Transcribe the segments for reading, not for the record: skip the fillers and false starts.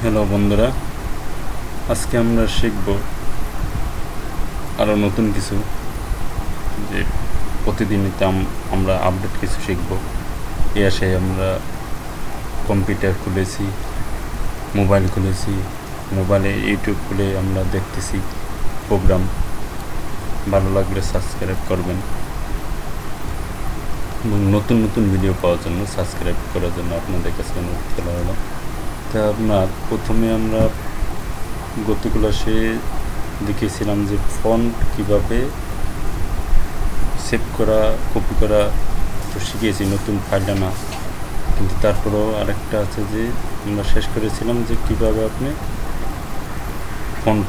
Hello বন্ধুরা, আজকে আমরা শিখব আরও নতুন কিছু, যে প্রতিদিনই আমরা আপডেট কিছু শিখব। এই আশায় আমরা কম্পিউটার খুলেছি, মোবাইল খুলেছি, মোবাইলে ইউটিউব খুলে আমরা দেখতেছি প্রোগ্রাম। ভালো লাগলে সাবস্ক্রাইব করবেন এবং নতুন নতুন ভিডিও পাওয়ার জন্য সাবস্ক্রাইব করার জন্য আপনাদের কাছে অনুরোধ করা হলো। তা আপনার প্রথমে আমরা গত ক্লাসে দেখিয়েছিলাম যে ফন্ট কিভাবে সেভ করা, কপি করা তো শিখিয়েছি, নতুন ফাইল আনা। কিন্তু তারপরেও আরেকটা আছে যে আমরা শেষ করেছিলাম যে কিভাবে আপনি ফন্ট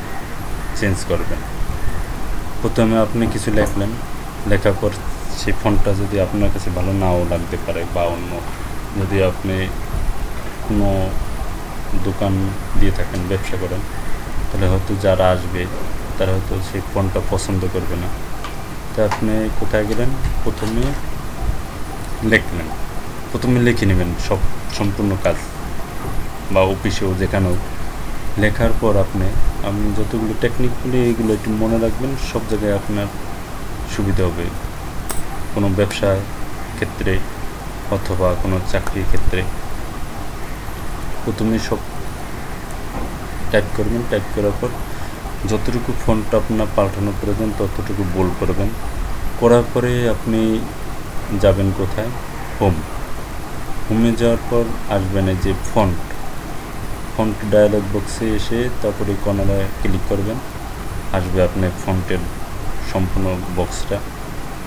চেঞ্জ করবেন। প্রথমে আপনি কিছু লিখলেন, লেখার পর সেই ফন্টটা যদি আপনার কাছে ভালো নাও লাগতে পারে, বা অন্য যদি আপনি কোনো দোকান দিয়ে থাকেন, ব্যবসা করেন, তাহলে হয়তো যারা আসবে তারা হয়তো সেই ফন্টটা পছন্দ করবে না। তা আপনি কোথায় গেলেন, প্রথমে লিখলেন, প্রথমে লিখে নেবেন সম্পূর্ণ কাজ, বা অফিসেও যেখানেও। লেখার পর আপনি যতগুলো টেকনিকগুলি এইগুলো একটু মনে রাখবেন, সব জায়গায় আপনার সুবিধা হবে, কোনো ব্যবসার ক্ষেত্রে অথবা কোনো চাকরির ক্ষেত্রে। প্রথমে সব টাইপ করবেন, টাইপ করার পর যতটুকু ফন্টটা আপনার পাল্টানো প্রয়োজন ততটুকু বোল্ড করবেন। করার পরে আপনি যাবেন কোথায়, হোমে যাওয়ার পর আসবেন এই যে ফন্ট ডায়ালগ বক্সে এসে তারপরে কর্নারে ক্লিক করবেন, আসবে আপনার ফন্টের সম্পূর্ণ বক্সটা।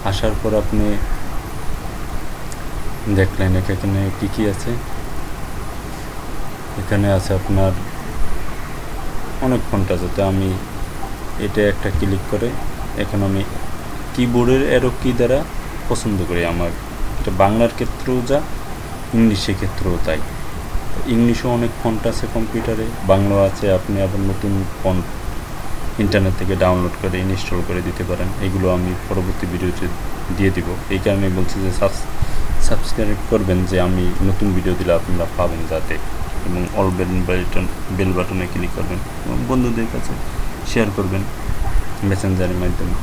আসার পর আপনি দেখলেন এখানে কী আছে। এখানে আছে আপনার অনেক ফন্ট আছে। তো আমি এটা একটা ক্লিক করে এখন আমি কিবোর্ডের অ্যারো কি দ্বারা পছন্দ করি। আমার এটা বাংলার ক্ষেত্রেও যা, ইংলিশের ক্ষেত্রেও তাই। ইংলিশেও অনেক ফন্ট আছে কম্পিউটারে, বাংলাও আছে। আপনি আবার নতুন ফন্ট ইন্টারনেট থেকে ডাউনলোড করে ইনস্টল করে দিতে পারেন। এগুলো আমি পরবর্তী ভিডিওতে দিয়ে দিব। এই কারণে বলছি যে সাবস্ক্রাইব করবেন, যে আমি নতুন ভিডিও দিলে আপনারা পাবেন যাতে, এবং অল বেল বাটনে ক্লিক করবেন এবং বন্ধুদের কাছে শেয়ার করবেন মেসেঞ্জারের মাধ্যমে।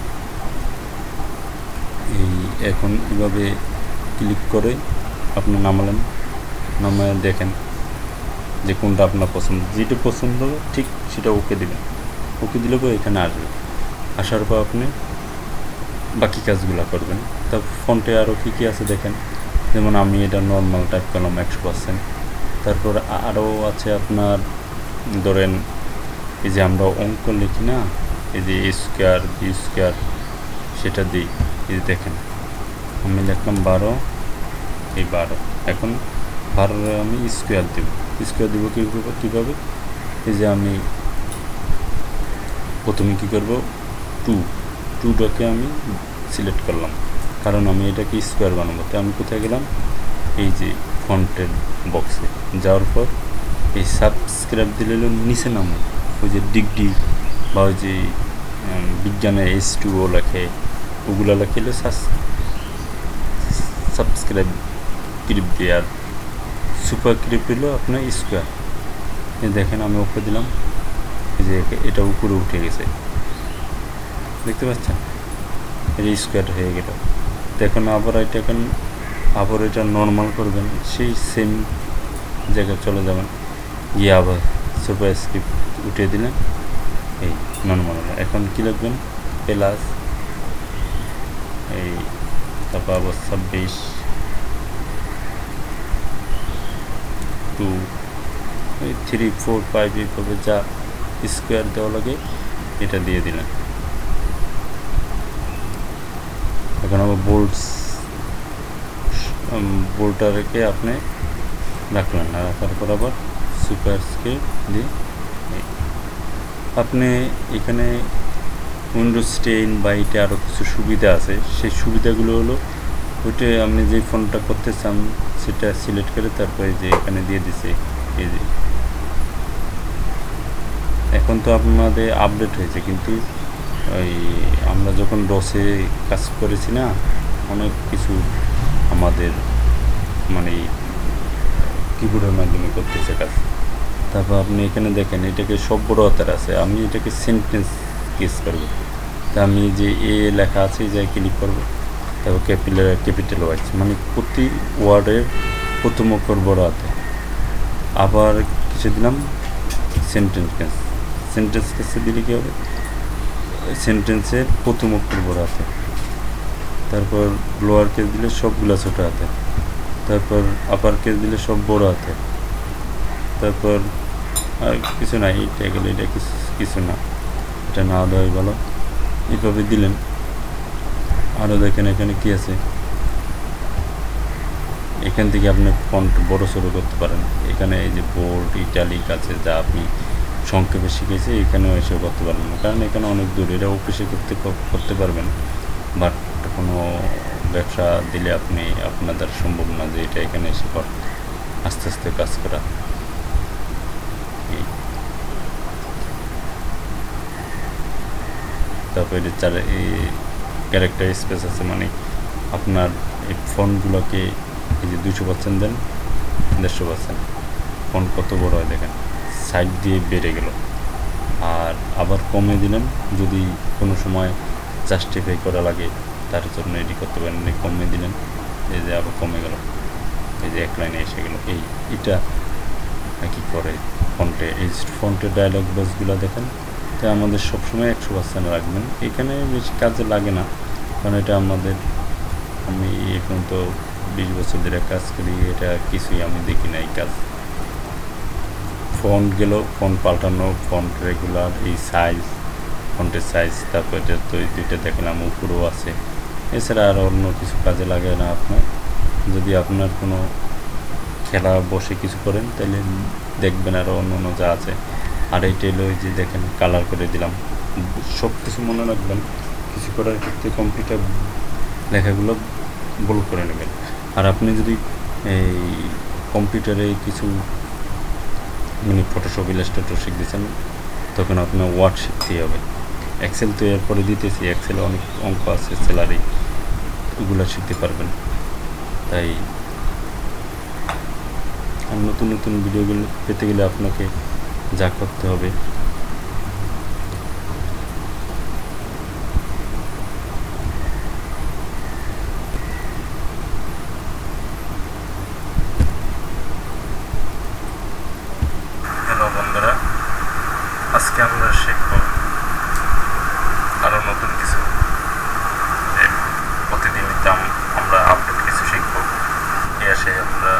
এই এখন এভাবে ক্লিক করে আপনি নামায় দেখেন যে কোনটা আপনার পছন্দ, যেটা পছন্দ হবে ঠিক সেটা ওকে দিবেন। ওকে দিলে পরে এখানে আসবে। আসার পর আপনি বাকি কাজগুলো করবেন। তা ফন্টে আরও কী আছে দেখেন, যেমন আমি এটা নর্মাল টাইপ করলাম 100%। তারপর আরও আছে আপনার, ধরেন এই যে আমরা অঙ্ক লিখি না, এই যে এ স্কোয়ার বি স্কোয়ার, সেটা দিই। এই যে দেখেন আমি লিখলাম 12, এই 12। এখন 12 আমি স্কোয়ার দিব কীভাবে, এই যে আমি প্রথমে কী করব, টুটাকে আমি সিলেক্ট করলাম, কারণ আমি এটাকে স্কোয়ার বানাবো। তো আমি কোথায় গেলাম, এই যে ফন্টের বক্সে যাওয়ার পর এই সাবস্ক্রাইব দিলে নিচে নামো, ওই যে ডিগ্রি বা ওই যে বিজ্ঞানে H2O লেখে, ওগুলো লেখলে সাবস্ক্রাইব ক্লিপ দিয়ে, আর সুপার ক্লিপ হলো আপনার স্কোয়ার। এই দেখেন আমি ওকে দিলাম, এই যে এটা উপরে উঠে গেছে, দেখতে পাচ্ছেন, এটা স্কোয়ার হয়ে গেল। দেখুন আবার এটা নর্মাল করবেন, সেই সেম জায়গায় চলে যাবেন, গিয়ে আবার সুপার স্ক্রিপ্ট উঠিয়ে দিলেন, এই নর্মাল হলো। এখন কী লিখবেন, প্লাস এই, তারপর আবার 26, 2, 3, 4, 5 এইভাবে যা স্কোয়ার দেওয়া লাগে এটা দিয়ে দিলেন। এখন আবার বোল্টটা রেখে আপনি রাখলেন, আর তারপর আবার সুপার স্ক্রিপ্ট দিয়ে আপনি এখানে উইন্ডোজ 10 বা এটা আরও কিছু সুবিধা আছে। সেই সুবিধাগুলো হলো, ওইটা আপনি যে ফোনটা করতে চান সেটা সিলেক্ট করে তারপরে যে এখানে দিয়ে দিছে, এই যে এখন তো আপনাদের আপডেট হয়েছে, কিন্তু ওই আমরা যখন ডসে কাজ করেছি না, অনেক কিছু আমাদের মানে কিবোর্ডের মাধ্যমে করতেছে কাজ। তা তারপর আপনি এখানে দেখেন এটাকে সব বড় হাতের আছে, আমি এটাকে সেন্টেন্স কেস করব। তা আমি যে এ লেখা আছে যে ক্লিক করব, তারপর ক্যাপিটাল ওয়াইজ, মানে প্রতি ওয়ার্ডের প্রথম অক্ষর বড় হাতে। আবার কিছু দিলাম সেন্টেন্স কেস, সেন্টেন্স কেসে দিলে কী হবে, সেন্টেন্সের প্রথম অক্ষর বড় হাতে। তারপর লোয়ার কেস দিলে সবগুলো ছোটো হাতে। তারপর আপার কেস দিলে সব বড় হাতে। তারপর আর কিছু না, এইটা গেলে এটা কিছু না, এটা না দেওয়াই ভালো। এইভাবে দিলেন। আরও দেখেন এখানে কি আছে, এখান থেকে আপনি ফন্ট বড় সড়ো করতে পারেন। এখানে এই যে বোল্ড ইটালিক আছে, যা আপনি সংক্ষেপে শিখেছি, এখানেও এসে করতে পারবেন না, কারণ এখানে অনেক দূর, এটা অফিসে করতে পারবেন। বাট কোনো ব্যবসা দিলে আপনি আপনাদের সম্ভব না যে এটা এখানে এসে আস্তে আস্তে কাজ করা। তারপরে এই ক্যারেক্টার স্পেস আছে, মানে আপনার এই ফন্টগুলোকে এই যে 200% দেন, 150%, ফন্ট কত বড় হয় দেখেন, সাইড দিয়ে বেড়ে গেল। আর আবার কমে দিলেন যদি কোনো সময় জাস্টিফাই করা লাগে, তার জন্য এটি করতে পারেন। কমে দিলেন, এই যে আবার কমে গেল, এই যে এক লাইনে এসে গেল। এটা কি করে ফন্টে, এই ফন্টের ডায়লগ বক্সগুলো দেখেন। তাই আমাদের সবসময় 100% রাখবেন, এখানে বেশি কাজে লাগে না, কারণ এটা আমি এখন তো 20 বছর ধরে কাজ করি, এটা কিছুই আমি দেখি না এই কাজ। ফন্ট গেল, ফন্ট পাল্টানো, ফন্ট রেগুলার, এই সাইজ, ফন্টের সাইজ, তারপর এটা তো এই দুইটা দেখলাম উপরেও আছে। এছাড়া আর অন্য কিছু কাজে লাগে না আপনার। যদি আপনার কোনো খেলা বসে কিছু করেন তাহলে দেখবেন আরও অন্য যা আছে। আর এইটা হলো যে দেখেন কালার করে দিলাম, সব কিছু মনে রাখবেন। কিছু করার ক্ষেত্রে কম্পিউটার লেখাগুলো বোল্ড করে নেবেন। আর আপনি যদি এই কম্পিউটারে কিছু মানে ফটোশপ ইলাস্ট্রেটর শিখতেছেন, তখন আপনার ওয়ার্ড শিখতেই হবে। এক্সেল তো এরপরে দিতেছি, এক্সেলে অনেক অঙ্ক আছে, স্যালারি, ওগুলো শিখতে পারবেন। তাই আর নতুন নতুন ভিডিওগুলো পেতে গেলে আপনাকে যা করতে হবে, হ্যালো বন্ধুরা, আজকে আমরা শিখব আরও নতুন কিছু, যে প্রতিদিন আমরা আপডেট কিছু শিখব। এ আসে আমরা